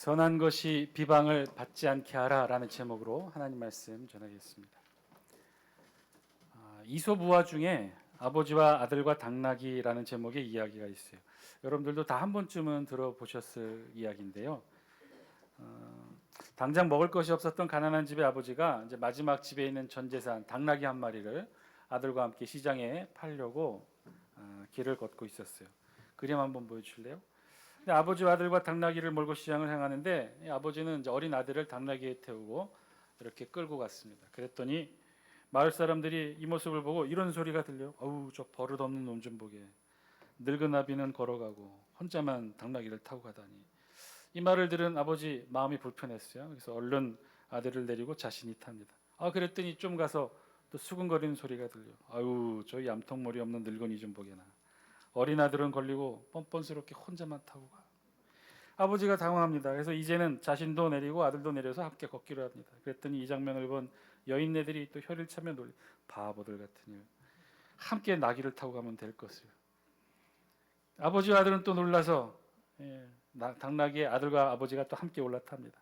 선한 것이 비방을 받지 않게 하라라는 제목으로 하나님 말씀 전하겠습니다. 이솝우화 중에 아버지와 아들과 당나귀라는 제목의 이야기가 있어요. 여러분들도 다 한 번쯤은 들어보셨을 이야기인데요. 당장 먹을 것이 없었던 가난한 집의 아버지가 이제 마지막 집에 있는 전 재산 당나귀 한 마리를 아들과 함께 시장에 팔려고 길을 걷고 있었어요. 그림 한번 보여주실래요? 근데 아버지와 아들과 당나귀를 몰고 시장을 향하는데 아버지는 이제 어린 아들을 당나귀에 태우고 이렇게 끌고 갔습니다. 그랬더니 마을 사람들이 이 모습을 보고 이런 소리가 들려요. 어우, 저 버릇없는 놈 좀 보게. 늙은 아비는 걸어가고 혼자만 당나귀를 타고 가다니. 이 말을 들은 아버지 마음이 불편했어요. 그래서 얼른 아들을 내리고 자신이 탑니다. 그랬더니 좀 가서 또 수근거리는 소리가 들려. 아유, 저 얌통머리 없는 늙은이 좀 보게나. 어린 아들은 걸리고 뻔뻔스럽게 혼자만 타고 가. 아버지가 당황합니다. 그래서 이제는 자신도 내리고 아들도 내려서 함께 걷기로 합니다. 그랬더니 이 장면을 본 여인네들이 또 혀를 차며 놀리. 바보들 같으니 함께 나귀를 타고 가면 될 것을. 아버지와 아들은 또 놀라서 당나귀의 아들과 아버지가 또 함께 올라탑니다.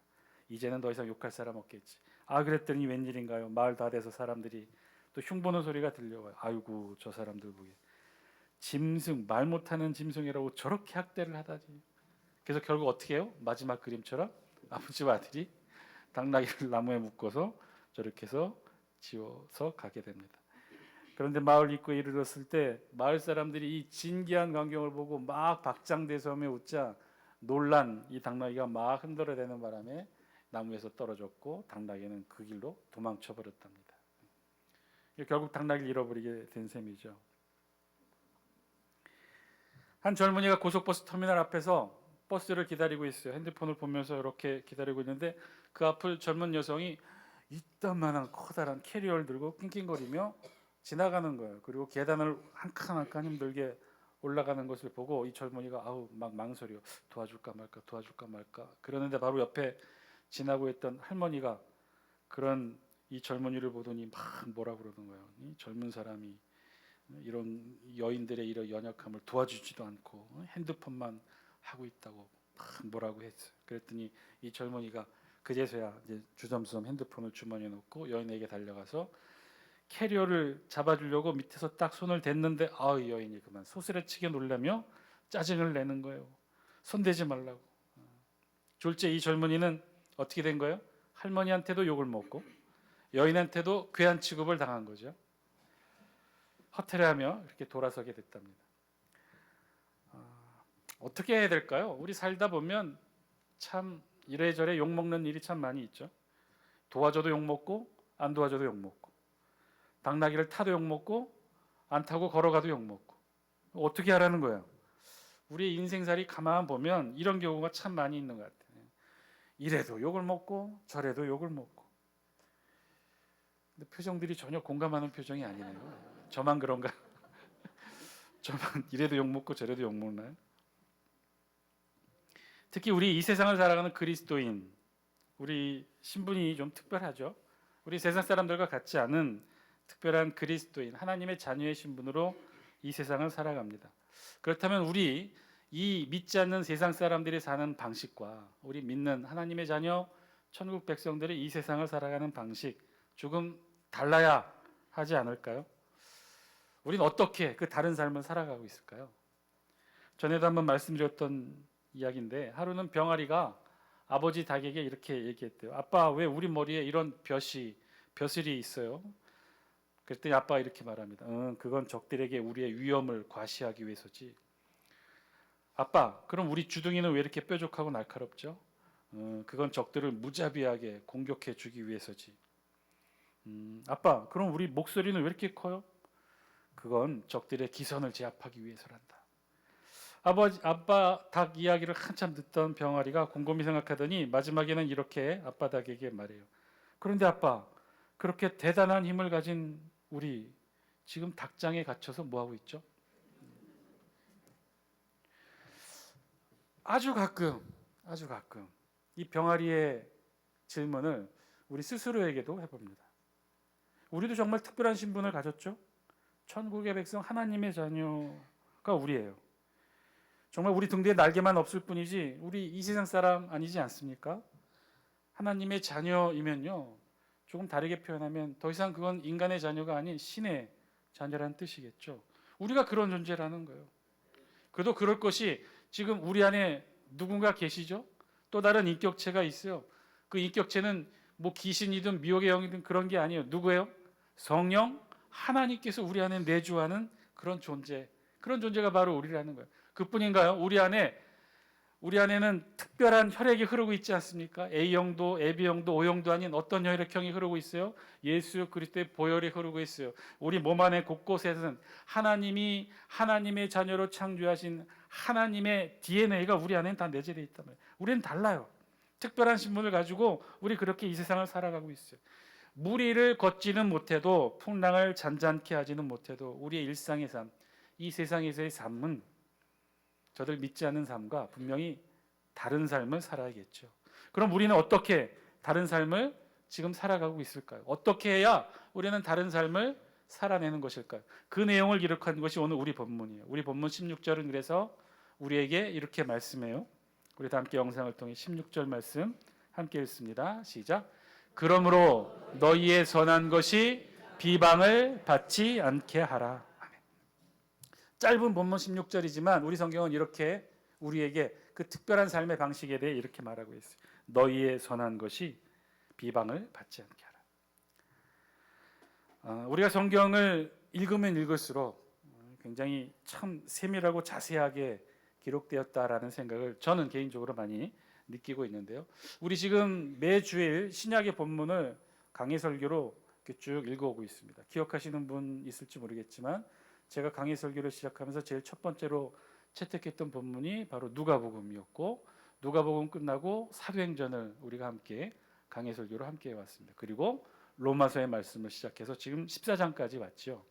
이제는 더 이상 욕할 사람 없겠지. 그랬더니 웬일인가요? 마을 다 돼서 사람들이 또 흉보는 소리가 들려와요. 아이고, 저 사람들 보게. 짐승, 말 못하는 짐승이라고 저렇게 학대를 하다니. 그래서 결국 어떻게 해요? 마지막 그림처럼 아버지와 아들이 당나귀를 나무에 묶어서 저렇게 해서 지워서 가게 됩니다. 그런데 마을 입구에 이르렀을 때 마을 사람들이 이 진기한 광경을 보고 막 박장대소하며 웃자 놀란 이 당나귀가 막 흔들어대는 바람에 나무에서 떨어졌고 당나귀는 그 길로 도망쳐 버렸답니다. 결국 당나귀를 잃어버리게 된 셈이죠. 한 젊은이가 고속버스 터미널 앞에서 버스를 기다리고 있어요. 핸드폰을 보면서 이렇게 기다리고 있는데 그 앞을 젊은 여성이 이딴만한 커다란 캐리어를 들고 낑낑거리며 지나가는 거예요. 그리고 계단을 한 칸 한 칸 힘들게 올라가는 것을 보고 이 젊은이가 막 망설여. 도와줄까 말까 그러는데 바로 옆에 지나고 있던 할머니가 그런 이 젊은이를 보더니 막 뭐라 그러는 거예요. 이 젊은 사람이 이런 여인들의 이런 연약함을 도와주지도 않고 핸드폰만 하고 있다고 막 뭐라고 했어요. 그랬더니 이 젊은이가 그제서야 이제 주섬주섬 핸드폰을 주머니에 넣고 여인에게 달려가서 캐리어를 잡아주려고 밑에서 딱 손을 댔는데 이 여인이 그만 소스라치게 놀라며 짜증을 내는 거예요. 손대지 말라고. 졸제 이 젊은이는 어떻게 된 거예요? 할머니한테도 욕을 먹고 여인한테도 괴한 취급을 당한 거죠. 허탈해하며 이렇게 돌아서게 됐답니다. 어떻게 해야 될까요? 우리 살다 보면 참 이래저래 욕먹는 일이 참 많이 있죠. 도와줘도 욕먹고 안 도와줘도 욕먹고 당나귀를 타도 욕먹고 안 타고 걸어가도 욕먹고 어떻게 하라는 거예요? 우리 인생살이 가만 보면 이런 경우가 참 많이 있는 것 같아요. 이래도 욕을 먹고 저래도 욕을 먹고 근데 표정들이 전혀 공감하는 표정이 아니네요. 저만 그런가? 저만 이래도 욕먹고 저래도 욕먹나요? 특히 우리 이 세상을 살아가는 그리스도인 우리 신분이 좀 특별하죠. 우리 세상 사람들과 같지 않은 특별한 그리스도인 하나님의 자녀의 신분으로 이 세상을 살아갑니다. 그렇다면 우리 이 믿지 않는 세상 사람들이 사는 방식과 우리 믿는 하나님의 자녀 천국 백성들이 이 세상을 살아가는 방식 조금 달라야 하지 않을까요? 우리는 어떻게 그 다른 삶을 살아가고 있을까요? 전에도 한번 말씀드렸던 이야기인데 하루는 병아리가 아버지 닭에게 이렇게 얘기했대요. 아빠, 왜 우리 머리에 이런 벼슬이 있어요? 그랬더니 아빠가 이렇게 말합니다. 그건 적들에게 우리의 위험을 과시하기 위해서지. 아빠, 그럼 우리 주둥이는 왜 이렇게 뾰족하고 날카롭죠? 그건 적들을 무자비하게 공격해 주기 위해서지. 아빠, 그럼 우리 목소리는 왜 이렇게 커요? 그건 적들의 기선을 제압하기 위해서란다. 아빠 닭 이야기를 한참 듣던 병아리가 곰곰이 생각하더니 마지막에는 이렇게 아빠 닭에게 말해요. 그런데 아빠, 그렇게 대단한 힘을 가진 우리 지금 닭장에 갇혀서 뭐하고 있죠? 아주 가끔 이 병아리의 질문을 우리 스스로에게도 해봅니다. 우리도 정말 특별한 신분을 가졌죠? 천국의 백성 하나님의 자녀가 우리예요. 정말 우리 등 뒤에 날개만 없을 뿐이지 우리 이 세상 사람 아니지 않습니까? 하나님의 자녀이면요, 조금 다르게 표현하면 더 이상 그건 인간의 자녀가 아닌 신의 자녀라는 뜻이겠죠. 우리가 그런 존재라는 거예요. 그래도 그럴 것이 지금 우리 안에 누군가 계시죠? 또 다른 인격체가 있어요. 그 인격체는 뭐 귀신이든 미혹의 영이든 그런 게 아니에요. 누구예요? 성령 하나님께서 우리 안에 내주하는 그런 존재, 그런 존재가 바로 우리라는 거예요. 그뿐인가요? 우리 안에는 특별한 혈액이 흐르고 있지 않습니까? A형도 AB형도 O형도 아닌 어떤 혈액형이 흐르고 있어요? 예수 그리스도의 보혈이 흐르고 있어요. 우리 몸 안에 곳곳에는 하나님이 하나님의 자녀로 창조하신 하나님의 DNA가 우리 안에는 다 내재되어 있단 말이에요. 우리는 달라요. 특별한 신분을 가지고 우리 그렇게 이 세상을 살아가고 있어요. 무리를 걷지는 못해도 풍랑을 잔잔케 하지는 못해도 우리의 일상의 삶, 이 세상에서의 삶은 저들 믿지 않는 삶과 분명히 다른 삶을 살아야겠죠. 그럼 우리는 어떻게 다른 삶을 지금 살아가고 있을까요? 어떻게 해야 우리는 다른 삶을 살아내는 것일까요? 그 내용을 기록한 것이 오늘 우리 본문이에요. 우리 본문 16절은 그래서 우리에게 이렇게 말씀해요. 우리 다 함께 영상을 통해 16절 말씀 함께 읽습니다. 시작. 그러므로 너희의 선한 것이 비방을 받지 않게 하라. 짧은 본문 16절이지만 우리 성경은 이렇게 우리에게 그 특별한 삶의 방식에 대해 이렇게 말하고 있어요. 너희의 선한 것이 비방을 받지 않게 하라. 우리가 성경을 읽으면 읽을수록 굉장히 참 세밀하고 자세하게 기록되었다라는 생각을 저는 개인적으로 많이 느끼고 있는데요. 우리 지금 매주일 신약의 본문을 강해 설교로 이렇게 쭉 읽어오고 있습니다. 기억하시는 분 있을지 모르겠지만 제가 강해 설교를 시작하면서 제일 첫 번째로 채택했던 본문이 바로 누가복음이었고, 누가복음 끝나고 사도행전을 우리가 함께 강해 설교로 함께 해왔습니다. 그리고 로마서의 말씀을 시작해서 지금 14장까지 왔죠.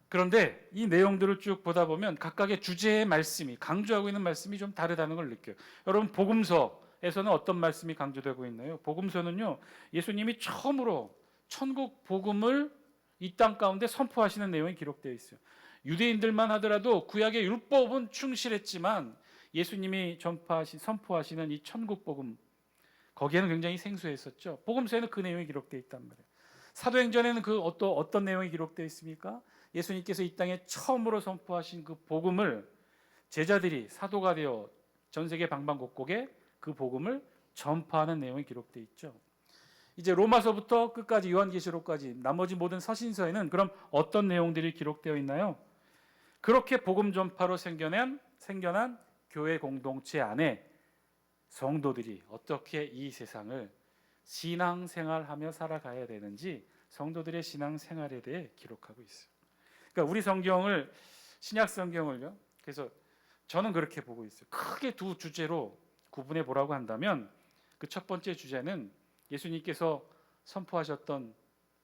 그런데 이 내용들을 쭉 보다 보면 각각의 주제의 말씀이, 강조하고 있는 말씀이 좀 다르다는 걸 느껴요. 여러분, 복음서에서는 어떤 말씀이 강조되고 있나요? 복음서는요, 예수님이 처음으로 천국 복음을 이 땅 가운데 선포하시는 내용이 기록되어 있어요. 유대인들만 하더라도 구약의 율법은 충실했지만 예수님이 선포하시는 이 천국 복음, 거기에는 굉장히 생소했었죠. 복음서에는 그 내용이 기록되어 있단 말이에요. 사도행전에는 그 어떤 내용이 기록되어 있습니까? 예수님께서 이 땅에 처음으로 선포하신 그 복음을 제자들이 사도가 되어 전 세계 방방곡곡에 그 복음을 전파하는 내용이 기록되어 있죠. 이제 로마서부터 끝까지 요한계시록까지 나머지 모든 서신서에는 그럼 어떤 내용들이 기록되어 있나요? 그렇게 복음 전파로 생겨난 교회 공동체 안에 성도들이 어떻게 이 세상을 신앙생활하며 살아가야 되는지 성도들의 신앙생활에 대해 기록하고 있어요. 그러니까 우리 성경을, 신약 성경을요, 그래서 저는 그렇게 보고 있어요. 크게 두 주제로 구분해 보라고 한다면 그 첫 번째 주제는 예수님께서 선포하셨던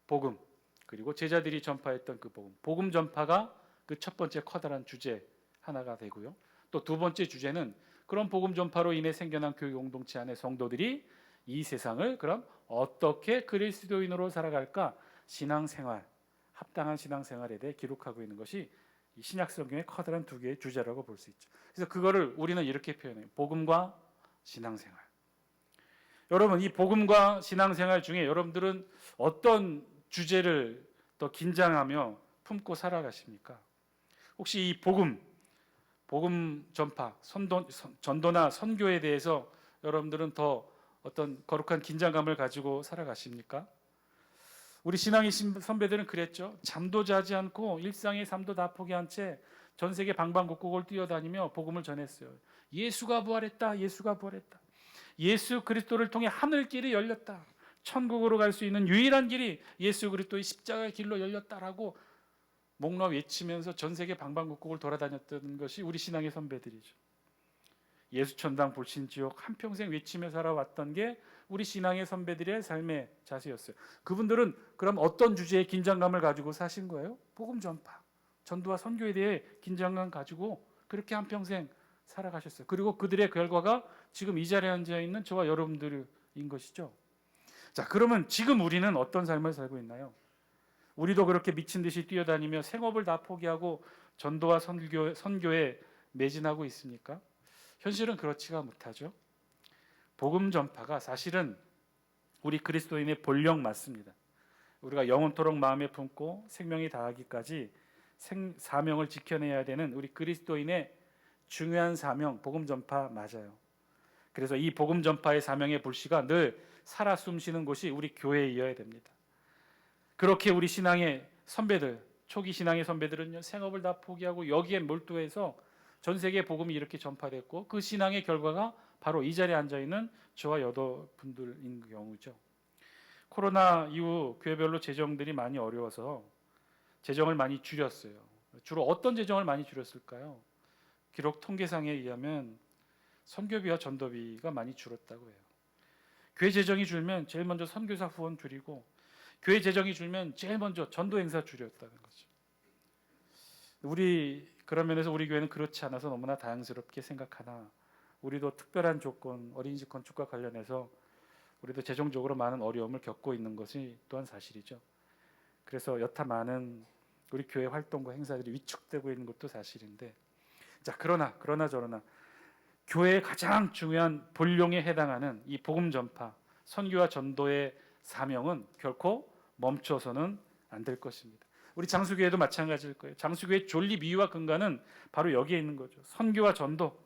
복음, 그리고 제자들이 전파했던 그 복음 전파가 그 첫 번째 커다란 주제 하나가 되고요. 또 두 번째 주제는 그런 복음 전파로 인해 생겨난 교회 공동체 안의 성도들이 이 세상을 그럼 어떻게 그리스도인으로 살아갈까, 신앙생활, 합당한 신앙생활에 대해 기록하고 있는 것이 이 신약 성경의 커다란 두 개의 주제라고 볼 수 있죠. 그래서 그거를 우리는 이렇게 표현해요. 복음과 신앙생활. 여러분, 이 복음과 신앙생활 중에 여러분들은 어떤 주제를 더 긴장하며 품고 살아가십니까? 혹시 이 복음 전파, 전도나 선교에 대해서 여러분들은 더 어떤 거룩한 긴장감을 가지고 살아가십니까? 우리 신앙의 선배들은 그랬죠. 잠도 자지 않고 일상의 삶도 다 포기한 채 전 세계 방방곡곡을 뛰어다니며 복음을 전했어요. 예수가 부활했다. 예수가 부활했다. 예수 그리스도를 통해 하늘길이 열렸다. 천국으로 갈 수 있는 유일한 길이 예수 그리스도의 십자가의 길로 열렸다라고 목놓아 외치면서 전 세계 방방곡곡을 돌아다녔던 것이 우리 신앙의 선배들이죠. 예수천당 불신지옥 한평생 외치며 살아왔던 게 우리 신앙의 선배들의 삶의 자세였어요. 그분들은 그럼 어떤 주제에 긴장감을 가지고 사신 거예요? 복음 전파, 전도와 선교에 대해 긴장감 가지고 그렇게 한평생 살아가셨어요. 그리고 그들의 결과가 지금 이 자리에 앉아 있는 저와 여러분들인 것이죠. 자, 그러면 지금 우리는 어떤 삶을 살고 있나요? 우리도 그렇게 미친 듯이 뛰어다니며 생업을 다 포기하고 전도와 선교에 매진하고 있습니까? 현실은 그렇지가 못하죠. 복음 전파가 사실은 우리 그리스도인의 본령 맞습니다. 우리가 영원토록 마음에 품고 생명이 다하기까지 사명을 지켜내야 되는 우리 그리스도인의 중요한 사명, 복음 전파 맞아요. 그래서 이 복음 전파의 사명의 불씨가 늘 살아 숨쉬는 곳이 우리 교회이어야 됩니다. 그렇게 우리 신앙의 선배들, 초기 신앙의 선배들은요, 생업을 다 포기하고 여기에 몰두해서 전 세계 복음이 이렇게 전파됐고, 그 신앙의 결과가 바로 이 자리에 앉아 있는 저와 여러분들인 경우죠. 코로나 이후 교회별로 재정들이 많이 어려워서 재정을 많이 줄였어요. 주로 어떤 재정을 많이 줄였을까요? 기록 통계상에 의하면 선교비와 전도비가 많이 줄었다고 해요. 교회 재정이 줄면 제일 먼저 선교사 후원 줄이고, 교회 재정이 줄면 제일 먼저 전도 행사 줄였다는 거죠. 그런 면에서 우리 교회는 그렇지 않아서 너무나 다양스럽게 생각하나, 우리도 특별한 조건, 어린이집 건축과 관련해서 우리도 재정적으로 많은 어려움을 겪고 있는 것이 또한 사실이죠. 그래서 여타 많은 우리 교회 활동과 행사들이 위축되고 있는 것도 사실인데, 자, 그러나 교회의 가장 중요한 본령에 해당하는 이 복음 전파, 선교와 전도의 사명은 결코 멈춰서는 안 될 것입니다. 우리 장수교회도 마찬가지일 거예요. 장수교회의 존립 이유와 근간은 바로 여기에 있는 거죠. 선교와 전도.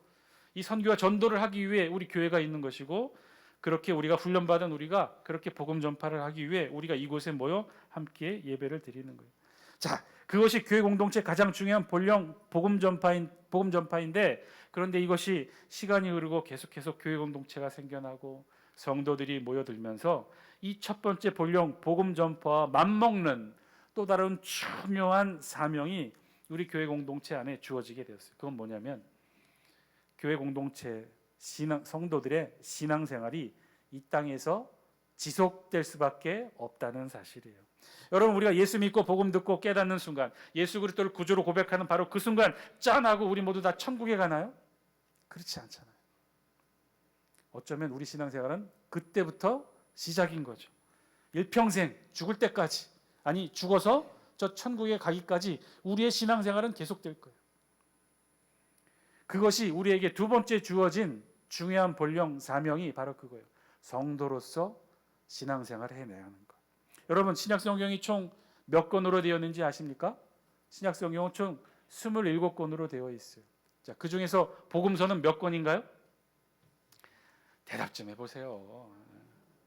이 선교와 전도를 하기 위해 우리 교회가 있는 것이고, 그렇게 우리가 훈련받은 우리가 그렇게 복음 전파를 하기 위해 우리가 이곳에 모여 함께 예배를 드리는 거예요. 자, 그것이 교회 공동체 가장 중요한 본령 복음 전파인데, 그런데 이것이 시간이 흐르고 계속해서 교회 공동체가 생겨나고 성도들이 모여들면서 이 첫 번째 본령 복음 전파와 맞먹는 또 다른 중요한 사명이 우리 교회 공동체 안에 주어지게 되었어요. 그건 뭐냐면, 교회 공동체 성도들의 신앙생활이 이 땅에서 지속될 수밖에 없다는 사실이에요. 여러분, 우리가 예수 믿고 복음 듣고 깨닫는 순간, 예수 그리스도를 구주로 고백하는 바로 그 순간 짠 하고 우리 모두 다 천국에 가나요? 그렇지 않잖아요. 어쩌면 우리 신앙생활은 그때부터 시작인 거죠. 일평생 죽을 때까지, 아니 죽어서 저 천국에 가기까지 우리의 신앙생활은 계속될 거예요. 그것이 우리에게 두 번째 주어진 중요한 본령 사명이 바로 그거예요. 성도로서 신앙생활을 해내야 하는 것. 여러분, 신약성경이 총 몇 권으로 되어 있는지 아십니까? 신약성경은 총 27권으로 되어 있어요. 자, 그 중에서 복음서는 몇 권인가요? 대답 좀 해보세요.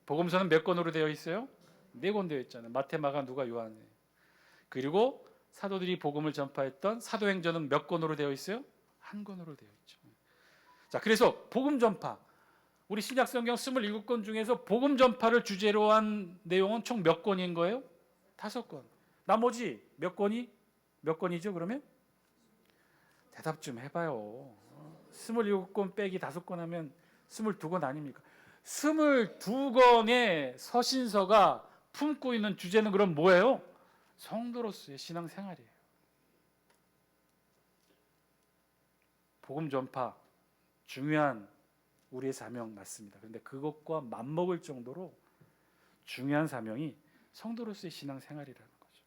복음서는 몇 권으로 되어 있어요? 4권 되어 있잖아요. 마태, 마가, 누가, 요한. 그리고 사도들이 복음을 전파했던 사도행전은 몇 권으로 되어 있어요? 1권으로 되어 있죠. 자, 그래서 복음 전파, 우리 신약성경 27권 중에서 복음 전파를 주제로 한 내용은 총 몇 권인 거예요? 5권. 나머지 몇 권이죠 그러면? 대답 좀 해봐요. 27권 빼기 5권 하면 22권 아닙니까? 22권의 서신서가 품고 있는 주제는 그럼 뭐예요? 성도로서의 신앙생활이에요. 복음 전파 중요한 우리의 사명 맞습니다. 그런데 그것과 맞먹을 정도로 중요한 사명이 성도로서의 신앙생활이라는 거죠.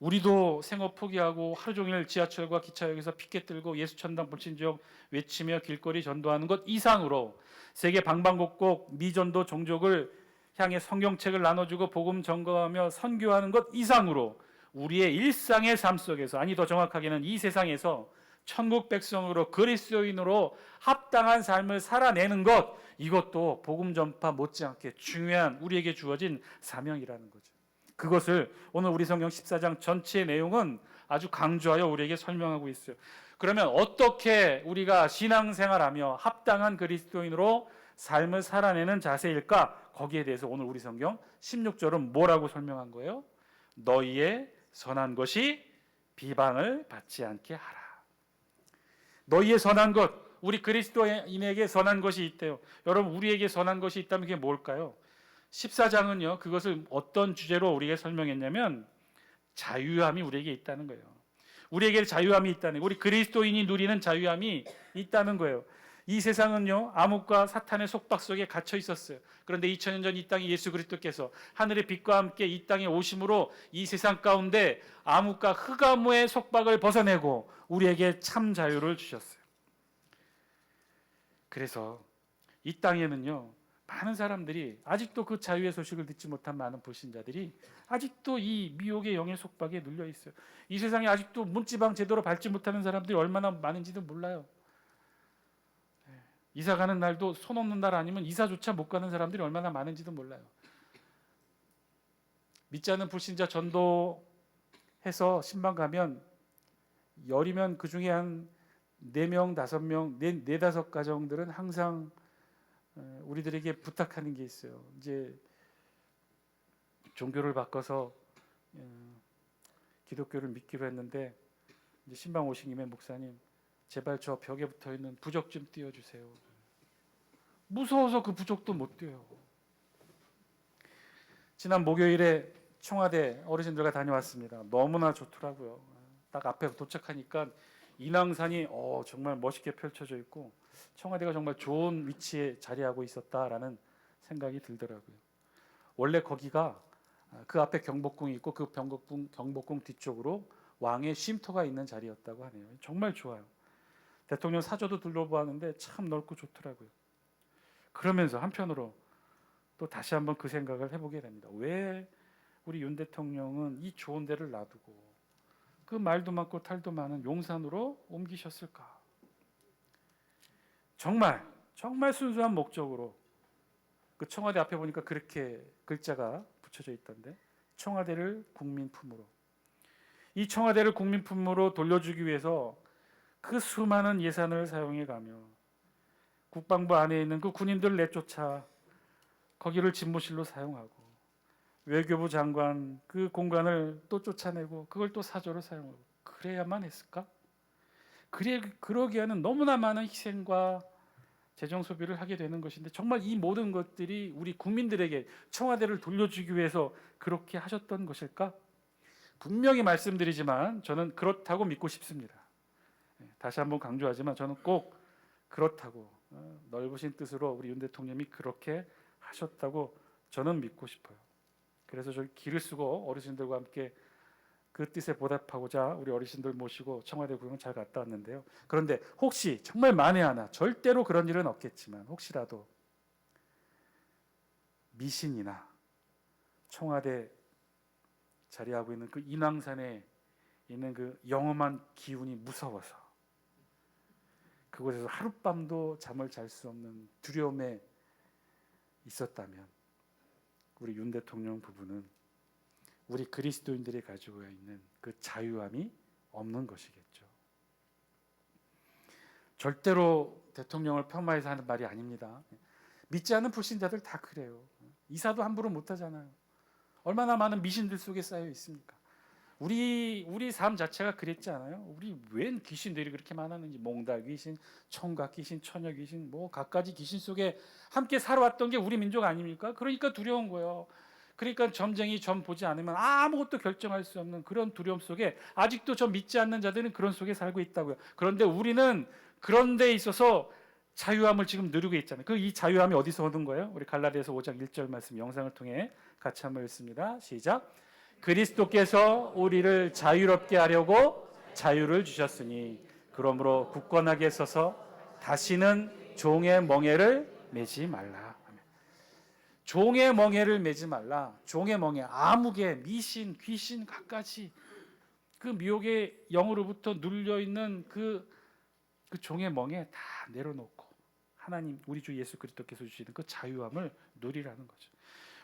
우리도 생업 포기하고 하루 종일 지하철과 기차역에서 피켓 들고 예수 천당 불친지역 외치며 길거리 전도하는 것 이상으로 세계 방방곡곡 미전도 종족을 향해 성경책을 나눠주고 복음 전거하며 선교하는 것 이상으로 우리의 일상의 삶 속에서, 아니 더 정확하게는 이 세상에서 천국 백성으로 그리스도인으로 합당한 삶을 살아내는 것, 이것도 복음 전파 못지않게 중요한 우리에게 주어진 사명이라는 거죠. 그것을 오늘 우리 성경 14장 전체의 내용은 아주 강조하여 우리에게 설명하고 있어요. 그러면 어떻게 우리가 신앙생활하며 합당한 그리스도인으로 삶을 살아내는 자세일까? 거기에 대해서 오늘 우리 성경 16절은 뭐라고 설명한 거예요? 너희의 선한 것이 비방을 받지 않게 하라. 너희의 선한 것, 우리 그리스도인에게 선한 것이 있대요. 여러분, 우리에게 선한 것이 있다면 그게 뭘까요? 14장은요 그것을 어떤 주제로 우리에게 설명했냐면 자유함이 우리에게 있다는 거예요. 우리에게 자유함이 있다는 거예요. 우리 그리스도인이 누리는 자유함이 있다는 거예요. 이 세상은요, 암흑과 사탄의 속박 속에 갇혀 있었어요. 그런데 2000년 전 이 땅에 예수 그리스도께서 하늘의 빛과 함께 이 땅에 오심으로 이 세상 가운데 암흑과 흑암의 속박을 벗어내고 우리에게 참 자유를 주셨어요. 그래서 이 땅에는요, 많은 사람들이 아직도 그 자유의 소식을 듣지 못한 많은 불신자들이 아직도 이 미혹의 영의 속박에 눌려 있어요. 이 세상에 아직도 문지방 제대로 밟지 못하는 사람들이 얼마나 많은지도 몰라요. 이사 가는 날도 손 없는 날 아니면 이사조차 못 가는 사람들이 얼마나 많은지도 몰라요. 믿지 않는 불신자 전도해서 신방 가면 열이면 그 중에 한 4명, 5명, 4, 5 가정들은 항상 우리들에게 부탁하는 게 있어요. 이제 종교를 바꿔서 기독교를 믿기로 했는데 이제 신방 오신 김에 목사님 제발 저 벽에 붙어 있는 부적 좀 띄워주세요. 무서워서 그 부적도 못 띄워요. 지난 목요일에 청와대 어르신들과 다녀왔습니다. 너무나 좋더라고요. 딱 앞에 도착하니까 인왕산이 정말 멋있게 펼쳐져 있고 청와대가 정말 좋은 위치에 자리하고 있었다라는 생각이 들더라고요. 원래 거기가 그 앞에 경복궁이 있고 그 경복궁 뒤쪽으로 왕의 쉼터가 있는 자리였다고 하네요. 정말 좋아요. 대통령 사저도 둘러보았는데 참 넓고 좋더라고요. 그러면서 한편으로 또 다시 한번 그 생각을 해보게 됩니다. 왜 우리 윤 대통령은 이 좋은 데를 놔두고 그 말도 많고 탈도 많은 용산으로 옮기셨을까? 정말 순수한 목적으로 그 청와대 앞에 보니까 그렇게 글자가 붙여져 있던데 청와대를 국민 품으로, 이 청와대를 국민 품으로 돌려주기 위해서 그 수많은 예산을 사용해 가며 국방부 안에 있는 그 군인들 내쫓아 거기를 집무실로 사용하고 외교부 장관 그 공간을 또 쫓아내고 그걸 또 사저로 사용하고 그래야만 했을까? 그러기에는 너무나 많은 희생과 재정 소비를 하게 되는 것인데 정말 이 모든 것들이 우리 국민들에게 청와대를 돌려주기 위해서 그렇게 하셨던 것일까? 분명히 말씀드리지만 저는 그렇다고 믿고 싶습니다. 다시 한번 강조하지만 저는 꼭 그렇다고 넓으신 뜻으로 우리 윤 대통령이 그렇게 하셨다고 저는 믿고 싶어요. 그래서 저 길을 쓰고 어르신들과 함께 그 뜻에 보답하고자 우리 어르신들 모시고 청와대 구경 잘 갔다 왔는데요. 그런데 혹시 정말 만에 하나 절대로 그런 일은 없겠지만 혹시라도 미신이나 청와대 자리하고 있는 그 인왕산에 있는 그 영험한 기운이 무서워서 그곳에서 하룻밤도 잠을 잘 수 없는 두려움에 있었다면 우리 윤 대통령 부부는 우리 그리스도인들이 가지고 있는 그 자유함이 없는 것이겠죠. 절대로 대통령을 폄하해서 하는 말이 아닙니다. 믿지 않는 불신자들 다 그래요. 이사도 함부로 못하잖아요. 얼마나 많은 미신들 속에 쌓여 있습니까? 우리 삶 자체가 그랬지 않아요? 우리 웬 귀신들이 그렇게 많았는지, 몽달 귀신, 청각 귀신, 처녀 귀신, 뭐 갖가지 귀신 속에 함께 살아왔던 게 우리 민족 아닙니까? 그러니까 두려운 거예요. 그러니까 점쟁이 점 보지 않으면 아무것도 결정할 수 없는 그런 두려움 속에 아직도 저 믿지 않는 자들은 그런 속에 살고 있다고요. 그런데 우리는 그런 데 있어서 자유함을 지금 누리고 있잖아요. 그 이 자유함이 어디서 오는 거예요? 우리 갈라디아서 5장 1절 말씀 영상을 통해 같이 한번 읽습니다. 시작. 그리스도께서 우리를 자유롭게 하려고 자유를 주셨으니 그러므로 굳건하게 서서 다시는 종의 멍에를 매지 말라. 종의 멍에를 매지 말라. 종의 멍에, 암흑의 미신, 귀신 갖가지 그 미혹의 영으로부터 눌려 있는 그 종의 멍에 다 내려놓고 하나님 우리 주 예수 그리스도께서 주시는 그 자유함을 누리라는 거죠.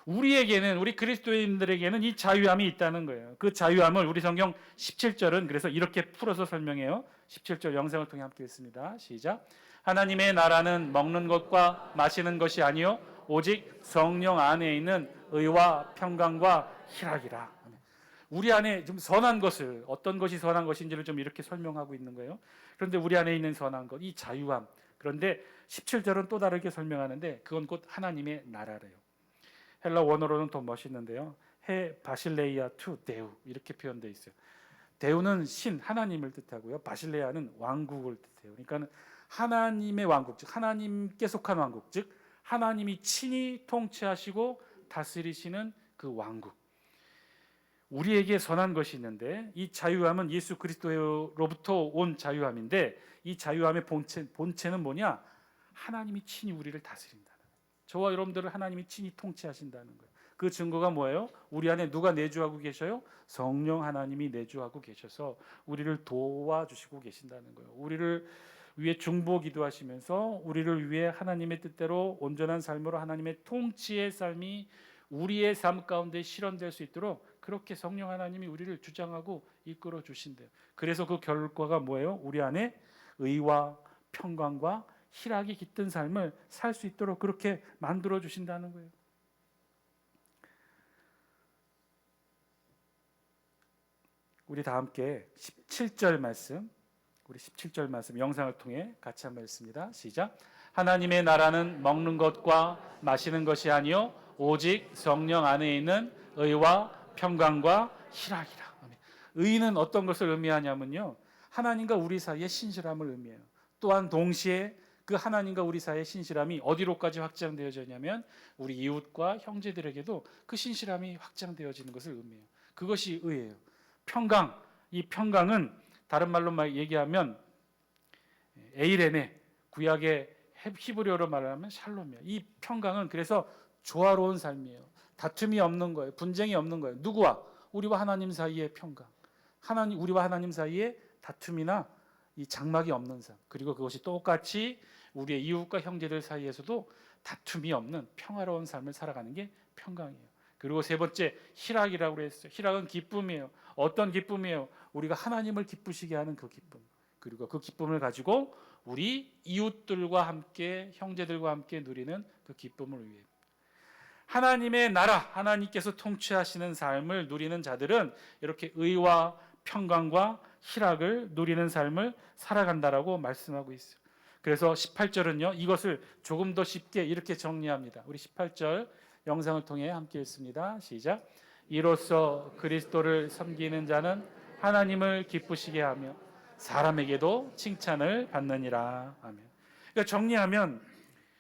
우리에게는, 우리 그리스도인들에게는 이 자유함이 있다는 거예요. 그 자유함을 우리 성경 17절은 그래서 이렇게 풀어서 설명해요. 17절 영상을 통해 함께 읽습니다. 시작. 하나님의 나라는 먹는 것과 마시는 것이 아니요 오직 성령 안에 있는 의와 평강과 희락이라. 우리 안에 좀 선한 것을, 어떤 것이 선한 것인지를 좀 이렇게 설명하고 있는 거예요. 그런데 우리 안에 있는 선한 것, 이 자유함. 그런데 17절은 또 다르게 설명하는데 그건 곧 하나님의 나라래요. 헬라 원어로는 더 멋있는데요. 헤 바실레이아 투 데우 이렇게 표현되어 있어요. 데우는 신, 하나님을 뜻하고요. 바실레아는 왕국을 뜻해요. 그러니까 하나님의 왕국, 즉 하나님께 속한 왕국, 즉 하나님이 친히 통치하시고 다스리시는 그 왕국. 우리에게 선한 것이 있는데 이 자유함은 예수 그리스도로부터 온 자유함인데 이 자유함의 본체는 뭐냐? 하나님이 친히 우리를 다스린다는 거예요. 저와 여러분들을 하나님이 친히 통치하신다는 거예요. 그 증거가 뭐예요? 우리 안에 누가 내주하고 계셔요? 성령 하나님이 내주하고 계셔서 우리를 도와주시고 계신다는 거예요. 우리를 위해 중보 기도하시면서 우리를 위해 하나님의 뜻대로 온전한 삶으로 하나님의 통치의 삶이 우리의 삶 가운데 실현될 수 있도록 그렇게 성령 하나님이 우리를 주장하고 이끌어 주신대요. 그래서 그 결과가 뭐예요? 우리 안에 의와 평강과 희락이 깃든 삶을 살 수 있도록 그렇게 만들어 주신다는 거예요. 우리 다 함께 17절 말씀, 우리 17절 말씀 영상을 통해 같이 한번 읽습니다. 시작. 하나님의 나라는 먹는 것과 마시는 것이 아니요 오직 성령 안에 있는 의와 평강과 희락이라. 의는 어떤 것을 의미하냐면요, 하나님과 우리 사이의 신실함을 의미해요. 또한 동시에 그 하나님과 우리 사이의 신실함이 어디로까지 확장되어지냐면 우리 이웃과 형제들에게도 그 신실함이 확장되어지는 것을 의미해요. 그것이 의예요. 평강, 이 평강은 다른 말로 얘기하면 에이레네, 구약의 히브리어로 말하면 샬롬이에요. 이 평강은 그래서 조화로운 삶이에요. 다툼이 없는 거예요. 분쟁이 없는 거예요. 누구와? 우리와 하나님 사이의 평강. 우리와 하나님 사이에 다툼이나 이 장막이 없는 삶. 그리고 그것이 똑같이 우리의 이웃과 형제들 사이에서도 다툼이 없는 평화로운 삶을 살아가는 게 평강이에요. 그리고 세 번째, 희락이라고 그랬어요. 희락은 기쁨이에요. 어떤 기쁨이에요? 우리가 하나님을 기쁘시게 하는 그 기쁨. 그리고 그 기쁨을 가지고 우리 이웃들과 함께, 형제들과 함께 누리는 그 기쁨을 위해 하나님의 나라, 하나님께서 통치하시는 삶을 누리는 자들은 이렇게 의와 평강과 희락을 누리는 삶을 살아간다라고 말씀하고 있어요. 그래서 18절은요, 이것을 조금 더 쉽게 이렇게 정리합니다. 우리 18절 영상을 통해 함께 읽습니다. 시작. 이로써 그리스도를 섬기는 자는 하나님을 기쁘시게 하며 사람에게도 칭찬을 받느니라. 아멘. 그러니까 정리하면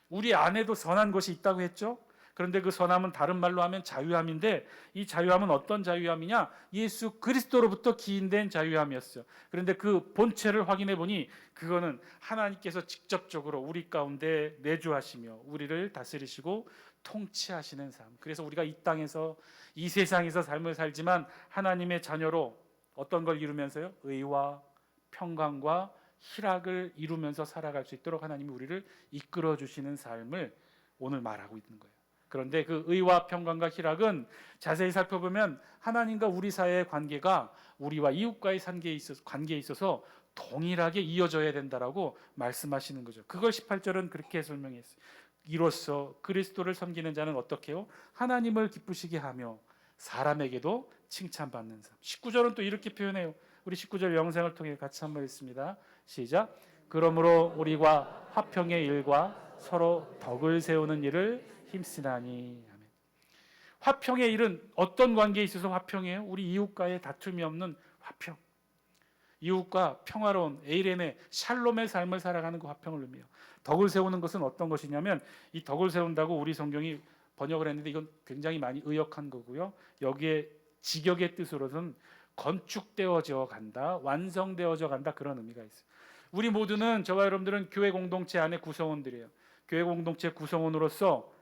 우리 안에도 선한 것이 있다고 했죠. 그런데 그 선함은 다른 말로 하면 자유함인데 이 자유함은 어떤 자유함이냐? 예수 그리스도로부터 기인된 자유함이었어요. 그런데 그 본체를 확인해 보니 그거는 하나님께서 직접적으로 우리 가운데 내주하시며 우리를 다스리시고 통치하시는 삶. 그래서 우리가 이 땅에서 이 세상에서 삶을 살지만 하나님의 자녀로 어떤 걸 이루면서요? 의와 평강과 희락을 이루면서 살아갈 수 있도록 하나님이 우리를 이끌어 주시는 삶을 오늘 말하고 있는 거예요. 그런데 그 의와 평강과 희락은 자세히 살펴보면 하나님과 우리 사이의 관계가 우리와 이웃과의 관계에 있어서 동일하게 이어져야 된다라고 말씀하시는 거죠. 그걸 18절은 그렇게 설명했어요. 이로써 그리스도를 섬기는 자는 어떻게 해요? 하나님을 기쁘시게 하며 사람에게도 칭찬받는 삶. 19절은 또 이렇게 표현해요. 우리 19절 영상을 통해 같이 한번 읽습니다. 시작. 그러므로 우리가 화평의 일과 서로 덕을 세우는 일을 힘쓰나니. 아멘. 화평의 일은 어떤 관계에 있어서 화평이에요? 우리 이웃과의 다툼이 없는 화평. 이웃과 평화로운 에이렘의 샬롬의 삶을 살아가는 그 화평을 의미해요. 덕을 세우는 것은 어떤 것이냐면 이 덕을 세운다고 우리 성경이 번역을 했는데 이건 굉장히 많이 의역한 거고요. 여기에 직역의 뜻으로는 건축되어져 간다, 완성되어져 간다, 그런 의미가 있어요. 우리 모두는, 저와 여러분들은 교회 공동체 안에 구성원들이에요. 교회 공동체 구성원으로서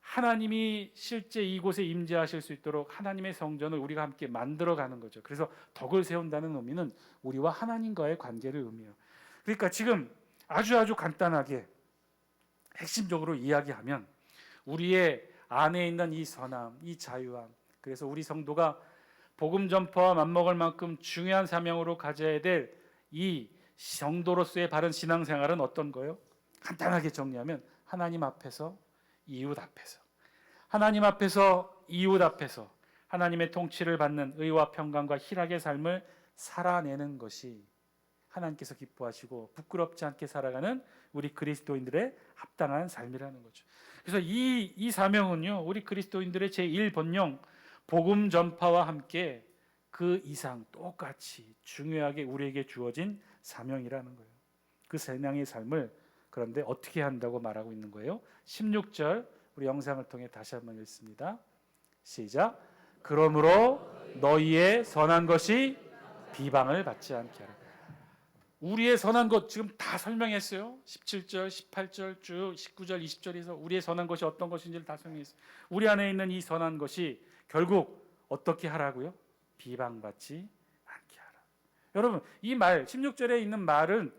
하나님이 실제 이곳에 임재하실 수 있도록 하나님의 성전을 우리가 함께 만들어가는 거죠. 그래서 덕을 세운다는 의미는 우리와 하나님과의 관계를 의미해요. 그러니까 지금 아주 간단하게 핵심적으로 이야기하면 우리의 안에 있는 이 선함, 이 자유함, 그래서 우리 성도가 복음 전파와 맞먹을 만큼 중요한 사명으로 가져야 될 이 성도로서의 바른 신앙생활은 어떤 거예요? 간단하게 정리하면 하나님 앞에서, 이웃 앞에서, 하나님 앞에서, 이웃 앞에서 하나님의 통치를 받는 의와 평강과 희락의 삶을 살아내는 것이 하나님께서 기뻐하시고 부끄럽지 않게 살아가는 우리 그리스도인들의 합당한 삶이라는 거죠. 그래서 이 사명은요, 우리 그리스도인들의 제1번영 복음 전파와 함께 그 이상 똑같이 중요하게 우리에게 주어진 사명이라는 거예요. 그 신앙의 삶을 그런데 어떻게 한다고 말하고 있는 거예요? 16절 우리 영상을 통해 다시 한번 읽습니다. 시작. 그러므로 너희의 선한 것이 비방을 받지 않게 하라. 우리의 선한 것 지금 다 설명했어요. 17절, 18절 쭉 19절, 20절에서 우리의 선한 것이 어떤 것인지를 다 설명했어요. 우리 안에 있는 이 선한 것이 결국 어떻게 하라고요? 비방받지 않게 하라. 여러분, 이 말 16절에 있는 말은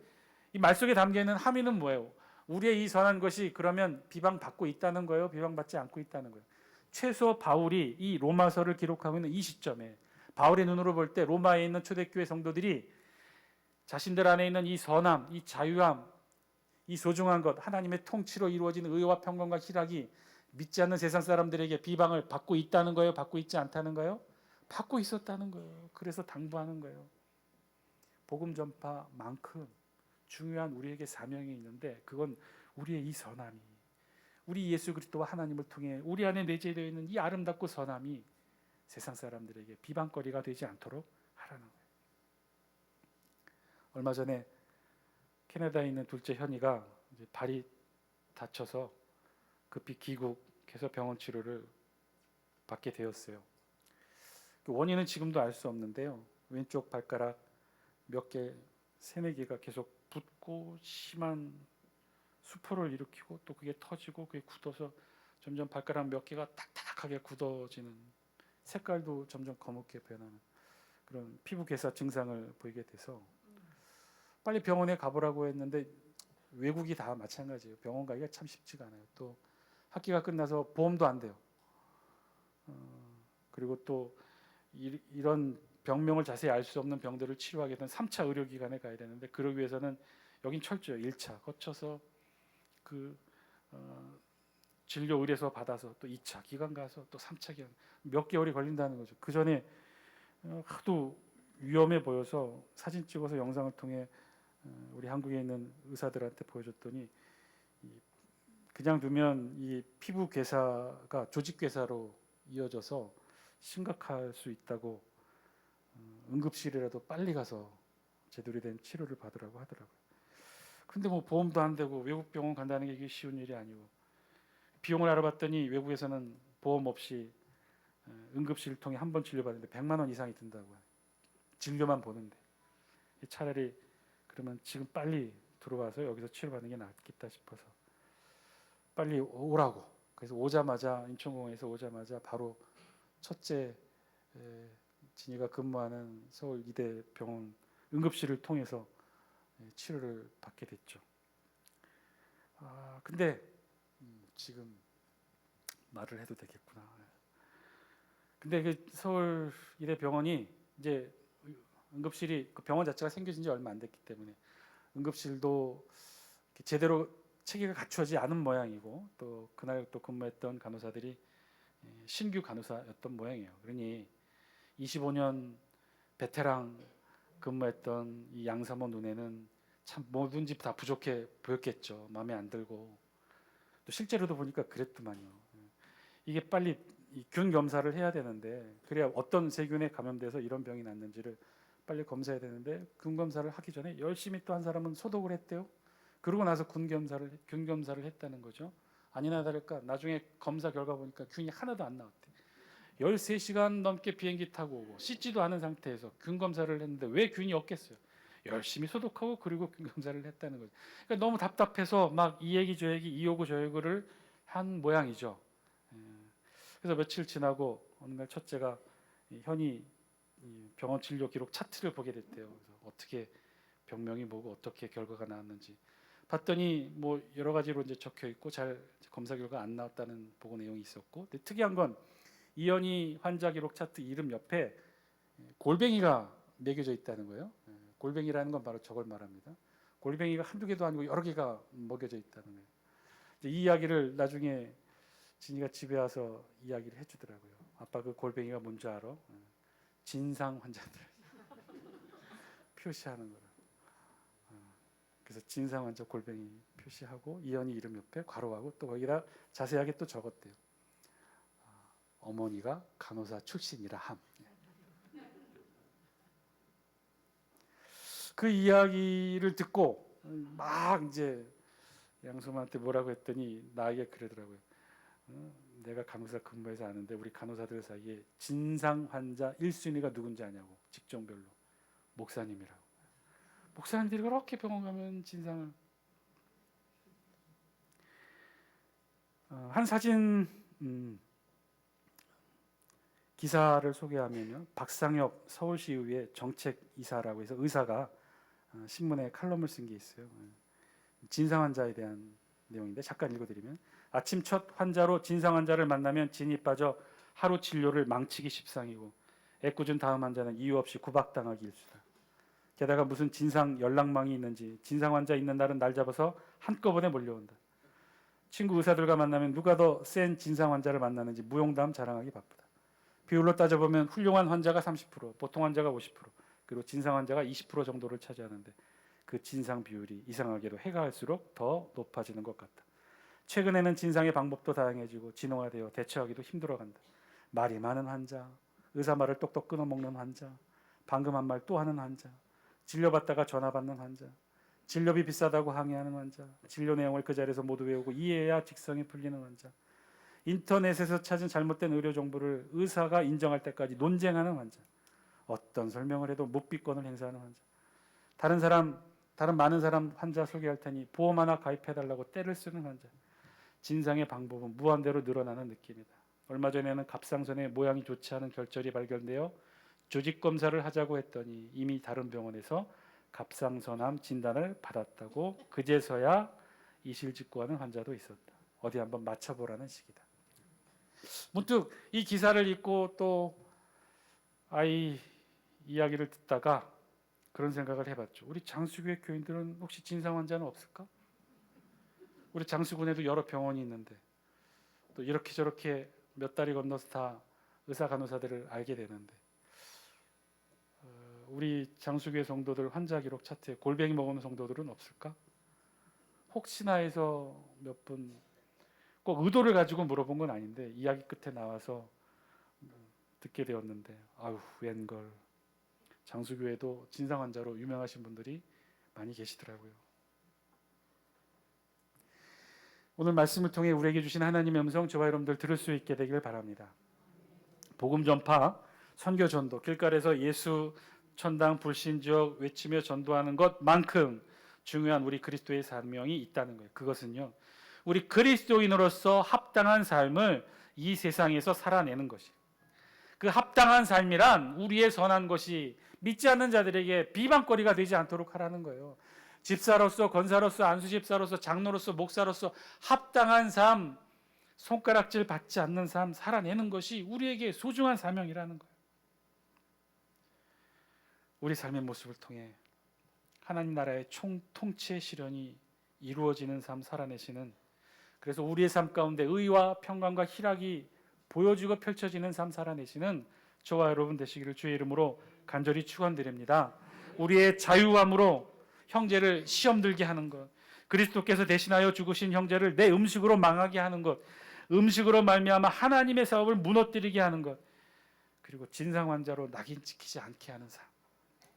이 말 속에 담겨 있는 함의는 뭐예요? 우리의 이 선한 것이 그러면 비방받고 있다는 거예요? 비방받지 않고 있다는 거예요? 최소 바울이 이 로마서를 기록하고 있는 이 시점에 바울의 눈으로 볼 때 로마에 있는 초대교회 성도들이 자신들 안에 있는 이 선함, 이 자유함, 이 소중한 것, 하나님의 통치로 이루어진 의와 평강과 희락이 믿지 않는 세상 사람들에게 비방을 받고 있다는 거예요? 받고 있지 않다는 거예요? 받고 있었다는 거예요. 그래서 당부하는 거예요. 복음 전파만큼 중요한 우리에게 사명이 있는데 그건 우리의 이 선함이, 우리 예수 그리스도와 하나님을 통해 우리 안에 내재되어 있는 이 아름답고 선함이 세상 사람들에게 비방거리가 되지 않도록 하라는 거예요. 얼마 전에 캐나다에 있는 둘째 현이가 이제 발이 다쳐서 급히 귀국해서 병원 치료를 받게 되었어요. 그 원인은 지금도 알 수 없는데요. 왼쪽 발가락 몇 개, 세네 개가 계속 붓고 심한 수포를 일으키고 또 그게 터지고 그게 굳어서 점점 발가락 몇 개가 딱딱하게 굳어지는, 색깔도 점점 검게 변하는 그런 피부 괴사 증상을 보이게 돼서 빨리 병원에 가보라고 했는데 외국이 다 마찬가지예요. 병원 가기가 참 쉽지가 않아요. 또 학기가 끝나서 보험도 안 돼요. 그리고 또 이런 병명을 자세히 알 수 없는 병들을 치료하게 되면 3차 의료기관에 가야 되는데 그러기 위해서는 여긴 철저해요. 1차 거쳐서 그 진료 의뢰서 받아서 또 2차 기관 가서 또 3차 기관 몇 개월이 걸린다는 거죠. 그 전에 하도 위험해 보여서 사진 찍어서 영상을 통해 우리 한국에 있는 의사들한테 보여줬더니 그냥 두면 이 피부 괴사가 조직 괴사로 이어져서 심각할 수 있다고 응급실이라도 빨리 가서 제대로 된 치료를 받으라고 하더라고요. 근데 뭐 보험도 안 되고 외국 병원 간다는 게 이게 쉬운 일이 아니고 비용을 알아봤더니 외국에서는 보험 없이 응급실 통해 한 번 치료받는데 100만 원 이상이 든다고요. 진료만 보는데. 차라리 그러면 지금 빨리 들어와서 여기서 치료받는 게 낫겠다 싶어서 빨리 오라고. 그래서 오자마자 인천공항에서 오자마자 바로 첫째 진이가 근무하는 서울 이대 병원 응급실을 통해서 치료를 받게 됐죠. 근데 지금 말을 해도 되겠구나. 근데 그 서울 이대 병원이 이제 응급실이 그 병원 자체가 생겨진 지 얼마 안 됐기 때문에 응급실도 제대로 체계가 갖추어지지 않은 모양이고 또 그날 또 근무했던 간호사들이 신규 간호사였던 모양이에요. 그러니 25년 베테랑 근무했던 이 양사모 눈에는 참 뭐든지 다 부족해 보였겠죠. 마음에 안 들고 또 실제로도 보니까 그랬더만요. 이게 빨리 균 검사를 해야 되는데 그래야 어떤 세균에 감염돼서 이런 병이 났는지를 빨리 검사해야 되는데 균 검사를 하기 전에 열심히 또 한 사람은 소독을 했대요. 그러고 나서 균 검사를 했다는 거죠. 아니나 다를까 나중에 검사 결과 보니까 균이 하나도 안 나왔대. 13시간 넘게 비행기 타고 오고 씻지도 않은 상태에서 균 검사를 했는데 왜 균이 없겠어요? 열심히 소독하고 그리고 균 검사를 했다는 거죠. 그러니까 너무 답답해서 막 이 얘기 저 얘기 이 요구 저 요구를 한 모양이죠. 그래서 며칠 지나고 어느 날 첫째가 현이 병원 진료 기록 차트를 보게 됐대요. 그래서 어떻게 병명이 뭐고 어떻게 결과가 나왔는지 봤더니 뭐 여러 가지로 이제 적혀 있고 잘 검사 결과 안 나왔다는 보고 내용이 있었고, 근데 특이한 건 이현이 환자 기록 차트 이름 옆에 골뱅이가 매겨져 있다는 거예요. 골뱅이라는 건 바로 저걸 말합니다. 골뱅이가 한두 개도 아니고 여러 개가 먹여져 있다는 거예요. 이 이야기를 나중에 진이가 집에 와서 이야기를 해주더라고요. 아빠 그 골뱅이가 뭔지 알아? 진상 환자들 표시하는 거라. 그래서 진상 환자 골뱅이 표시하고 이현이 이름 옆에 괄호하고 또 거기다 자세하게 또 적었대요. 어머니가 간호사 출신이라 함. 그 이야기를 듣고 막 이제 양소만한테 뭐라고 했더니 나에게 그러더라고요. 내가 간호사 근무해서 아는데 우리 간호사들 사이에 진상 환자 1순위가 누군지 아냐고. 직종별로 목사님이라고. 목사님들이 그렇게 병원 가면 진상을 한 사진 기사를 소개하면요. 박상엽 서울시의회 정책이사라고 해서 의사가 신문에 칼럼을 쓴 게 있어요. 진상 환자에 대한 내용인데 잠깐 읽어드리면 아침 첫 환자로 진상 환자를 만나면 진이 빠져 하루 진료를 망치기 십상이고 애꿎은 다음 환자는 이유 없이 구박당하기 일쑤다. 게다가 무슨 진상 연락망이 있는지 진상 환자 있는 날은 날 잡아서 한꺼번에 몰려온다. 친구 의사들과 만나면 누가 더 센 진상 환자를 만나는지 무용담 자랑하기 바쁘다. 비율로 따져보면 훌륭한 환자가 30%, 보통 환자가 50%, 그리고 진상 환자가 20% 정도를 차지하는데 그 진상 비율이 이상하게도 해가 갈수록 더 높아지는 것 같다. 최근에는 진상의 방법도 다양해지고 진화되어 대처하기도 힘들어간다. 말이 많은 환자, 의사 말을 똑똑 끊어먹는 환자, 방금 한 말 또 하는 환자, 진료받다가 전화 받는 환자, 진료비 비싸다고 항의하는 환자, 진료 내용을 그 자리에서 모두 외우고 이해해야 직성이 풀리는 환자, 인터넷에서 찾은 잘못된 의료 정보를 의사가 인정할 때까지 논쟁하는 환자, 어떤 설명을 해도 묵비권을 행사하는 환자, 다른 많은 사람 환자 소개할 테니 보험 하나 가입해달라고 떼를 쓰는 환자. 진상의 방법은 무한대로 늘어나는 느낌이다. 얼마 전에는 갑상선의 모양이 좋지 않은 결절이 발견되어 조직 검사를 하자고 했더니 이미 다른 병원에서 갑상선암 진단을 받았다고 그제서야 이실직고하는 환자도 있었다. 어디 한번 맞춰보라는 식이다. 문득 이 기사를 읽고 또 아이 이야기를 듣다가 그런 생각을 해봤죠. 우리 장수교회 교인들은 혹시 진상 환자는 없을까? 우리 장수군에도 여러 병원이 있는데 또 이렇게 저렇게 몇 다리 건너서 다 의사 간호사들을 알게 되는데 우리 장수교회 성도들 환자 기록 차트에 골뱅이 먹은 성도들은 없을까? 혹시나 해서 몇 분 꼭 의도를 가지고 물어본 건 아닌데 이야기 끝에 나와서 듣게 되었는데 아유 웬걸 장수교회도 진상 환자로 유명하신 분들이 많이 계시더라고요. 오늘 말씀을 통해 우리에게 주신 하나님의 음성 저와 여러분들 들을 수 있게 되길 바랍니다. 복음 전파, 선교 전도, 길가에서 예수 천당 불신지역 외치며 전도하는 것만큼 중요한 우리 그리스도의 사명이 있다는 거예요. 그것은요, 우리 그리스도인으로서 합당한 삶을 이 세상에서 살아내는 것이. 그 합당한 삶이란 우리의 선한 것이 믿지 않는 자들에게 비방거리가 되지 않도록 하라는 거예요. 집사로서, 권사로서, 안수집사로서, 장로로서, 목사로서 합당한 삶, 손가락질 받지 않는 삶 살아내는 것이 우리에게 소중한 사명이라는 거예요. 우리 삶의 모습을 통해 하나님 나라의 통치 실현이 이루어지는 삶 살아내시는, 그래서 우리의 삶 가운데 의와 평강과 희락이 보여지고 펼쳐지는 삶 살아내시는 저와 여러분 되시기를 주의 이름으로 간절히 축원드립니다. 우리의 자유함으로 형제를 시험 들게 하는 것, 그리스도께서 대신하여 죽으신 형제를 내 음식으로 망하게 하는 것, 음식으로 말미암아 하나님의 사업을 무너뜨리게 하는 것, 그리고 진상 환자로 낙인 찍히지 않게 하는 삶,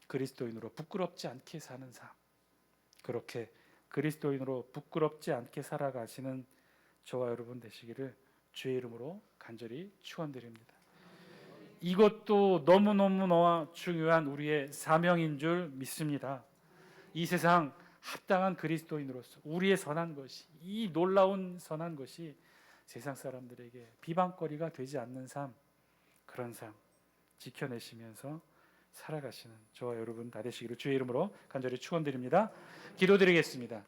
그리스도인으로 부끄럽지 않게 사는 삶, 그렇게 그리스도인으로 부끄럽지 않게 살아가시는 저와 여러분 되시기를 주의 이름으로 간절히 축원드립니다. 이것도 너무너무 중요한 우리의 사명인 줄 믿습니다. 이 세상 합당한 그리스도인으로서 우리의 선한 것이, 이 놀라운 선한 것이 세상 사람들에게 비방거리가 되지 않는 삶, 그런 삶 지켜내시면서 살아가시는 저와 여러분 다 되시기를 주의 이름으로 간절히 축원드립니다. 기도드리겠습니다.